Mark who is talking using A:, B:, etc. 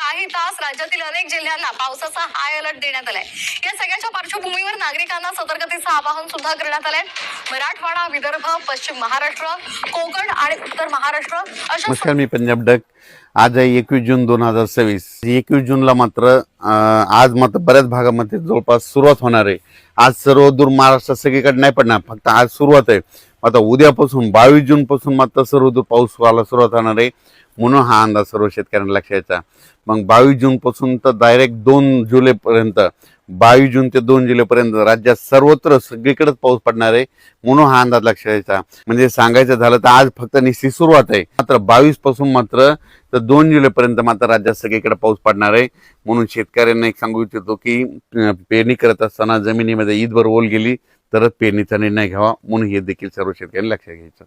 A: काही तास राज्यातील अनेक जिल्ह्यांना पावसाचा हाय अलर्ट देण्यात आलाय। या सगळ्याच्या पार्श्वभूमीवर नागरिकांना सतर्कतेचं आवाहन सुद्धा करण्यात आलंय। मराठवाडा, विदर्भ, पश्चिम महाराष्ट्र, कोकण आणि उत्तर महाराष्ट्र अशा
B: नमस्कार, मी पंजाब डक। आज आहे 21 जून 2026। 21 जूनला मात्र आज मात्र बऱ्याच भागामध्ये जवळपास सुरुवात होणार आहे। आज सर्व दूर महाराष्ट्रात सगळीकडे नाही पडणार, फक्त आज सुरुवात आहे। आता उद्यापासून 22 जून पासून मात्र सर्व दूर पाऊस व्हायला सुरुवात होणार आहे, म्हणून हा अंदाज सर्व शेतकऱ्यांना लक्षात यायचा। मग 22 जून पासून तर डायरेक्ट 2 जुलैपर्यंत, 22 जून ते 2 जुलैपर्यंत राज्यात सर्वत्र सगळीकडेच पाऊस पडणार आहे, म्हणून हा अंदाज लक्षात यायचा। म्हणजे सांगायचं झालं तर आज फक्त निश्चित सुरुवात आहे, मात्र 22 पासून मात्र तर 2 जुलैपर्यंत मात्र राज्यात सगळीकडे पाऊस पडणार आहे। म्हणून शेतकऱ्यांना एक सांगू इच्छितो की पेरणी करत असताना जमिनीमध्ये ईदभर ओल गेली तरच पेरणीचा निर्णय घ्यावा, म्हणून हे देखील सर्व शेतकऱ्यांनी लक्षात घ्यायचं।